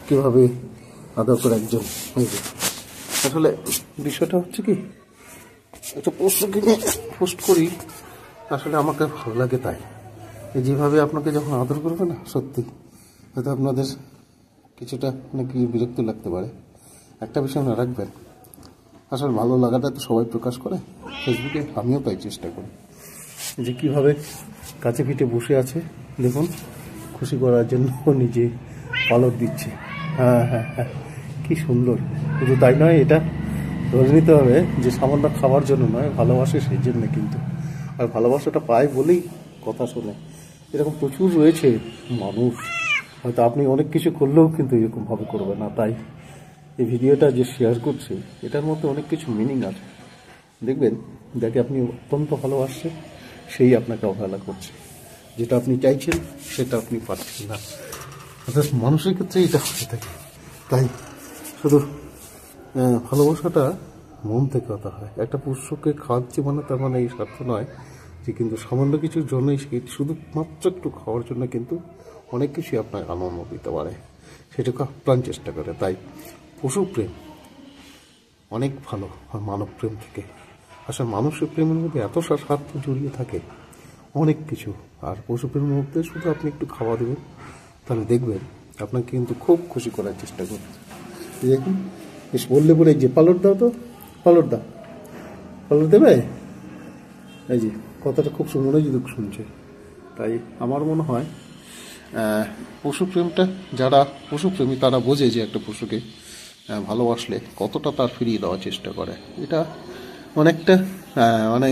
কীভাবে আদর করে একজন। আসলে বিষয়টা হচ্ছে কি, একটা পোস্ট কিনে পোস্ট করি, আসলে আমাকে ভালো লাগে তাই। যেভাবে আপনাকে যখন আদর করবে না, সত্যি হয়তো আপনাদের কিছুটা নাকি বিরক্ত লাগতে পারে। একটা বিষয় মনে রাখবেন, আসলে ভালো লাগাটা তো সবাই প্রকাশ করে ফেসবুকে, আমিও তাই চেষ্টা করি যে কীভাবে কাছে পিঠে বসে আছে দেখুন, খুশি করার জন্য নিজে পালক দিচ্ছে। হ্যাঁ হ্যাঁ হ্যাঁ, কী সুন্দর। শুধু তাই নয়, এটা ধরে নিতে হবে যে সামান্য খাওয়ার জন্য নয়, ভালোবাসে সেই জন্য কিন্তু। আর ভালোবাসাটা পায় বলেই কথা শোনে। এরকম প্রচুর রয়েছে মানুষ, হয়তো আপনি অনেক কিছু করলেও কিন্তু এরকমভাবে করবে না। তাই এই ভিডিওটা যে শেয়ার করছি, এটার মধ্যে অনেক কিছু মিনিং আছে। দেখবেন, যাকে আপনি অত্যন্ত ভালোবাসছেন সেই আপনাকে অবহেলা করছে, যেটা আপনি চাইছেন সেটা আপনি পাচ্ছেন না। অর্থাৎ মানুষের ক্ষেত্রে এটা হয়ে থাকে। তাই শুধু ভালোবাসাটা মন থেকে কথা হয়। একটা পুষ্পকে খাওয়াচ্ছে মানে তার মানে এই স্বার্থ নয় যে কিন্তু সামান্য কিছুর জন্যই সে শুধুমাত্র একটু খাওয়ার জন্য কিন্তু অনেক কিছুই আপনার আনন্দ দিতে পারে, সেটাকে আপ্রাণ চেষ্টা করে। তাই পশু প্রেম অনেক ভালো আর মানব প্রেম থেকে। আসলে মানুষের প্রেমের মধ্যে এত স্বার্থ জড়িয়ে থাকে, অনেক কিছু। আর পশু প্রেমের মধ্যে শুধু আপনি একটু খাওয়া দেবেন, তাহলে দেখবেন আপনাকে কিন্তু খুব খুশি করার চেষ্টা করবে। দেখুন, বেশ বললে বলে যে পালট দাও, তো পালট দাও, পালট দেবে। এই যে কথাটা খুব মনোযোগ শুনছে। তাই আমার মনে হয় পশুপ্রেমটা, যারা পশুপ্রেমী তারা বোঝে যে একটা পশুকে ভালোবাসলে কতটা তার ফিরিয়ে দেওয়ার চেষ্টা করে। এটা অনেকটা মানে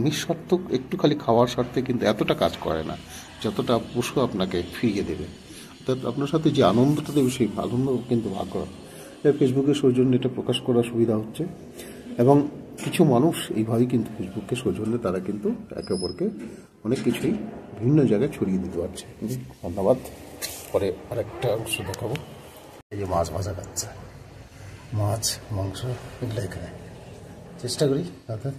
নিঃস্বার্থ, একটু খালি খাওয়ার স্বার্থে কিন্তু এতটা কাজ করে না যতটা পশু আপনাকে ফিরিয়ে দেবে। অর্থাৎ আপনার সাথে যে আনন্দটা দেবে সেই আনন্দ কিন্তু ভাগ করা। ফেসবুকের সৌজন্য এটা প্রকাশ করার সুবিধা হচ্ছে, এবং কিছু মানুষ এইভাবেই কিন্তু ফেসবুককে সৌজন্যে তারা কিন্তু একে অপরকে অনেক কিছুই বিভিন্ন জায়গায় ছড়িয়ে দিতে পারছে। ধন্যবাদ। পরে আরেকটা অংশ দেখাবো। এই যে মাছ ভাজা খাচ্ছে, মাছ মাংস এগুলাই খায়। চেষ্টা করি অর্থাৎ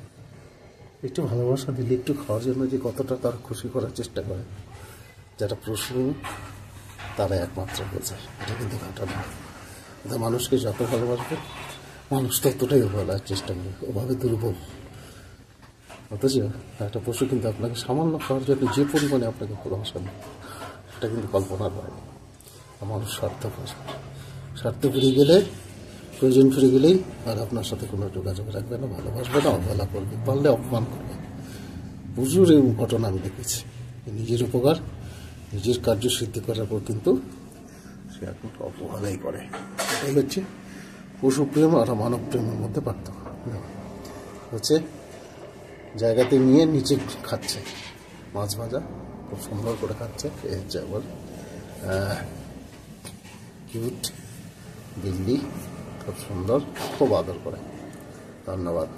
একটু ভালোবাসা দিলে, একটু খাওয়ার জন্য যে কতটা তার খুশি করার চেষ্টা করে, যারা পশু তারা একমাত্র বোঝে। এটা কিন্তু ঘটনা। মানুষকে যত ভালোবাসবে মানুষ ততটাই অবহেলার চেষ্টা করবে, ওভাবে দুর্বল। অথচ একটা পশু কিন্তু আপনাকে সামান্য খাওয়ার জন্য যে পরিমাণে আপনাকে ভালোবাসা দেয়, সেটা কিন্তু কল্পনার বাইরে। মানুষ স্বার্থ ফিরে গেলে, প্রয়োজন ফিরে গেলেই আর আপনার সাথে কোনো যোগাযোগ রাখবে না, ভালোবাসবে না, অবহেলা করবে, পারলে অপমান করবে। প্রচুর এই ঘটনা আমি দেখেছি। নিজের উপকার, নিজের কার্যসিদ্ধি করার পর কিন্তু সে এখন অবহেলাই করে। এটাই হচ্ছে পশু প্রেম আর মানব প্রেমের মধ্যে পার্থক্য। হচ্ছে জায়গাতে নিয়ে নিচে খাচ্ছে, মাছ ভাজা খুব সুন্দর করে খাচ্ছে। এ হচ্ছে আবার কিউট বিল্লি, খুব সুন্দর, খুব আদর করে। ধন্যবাদ।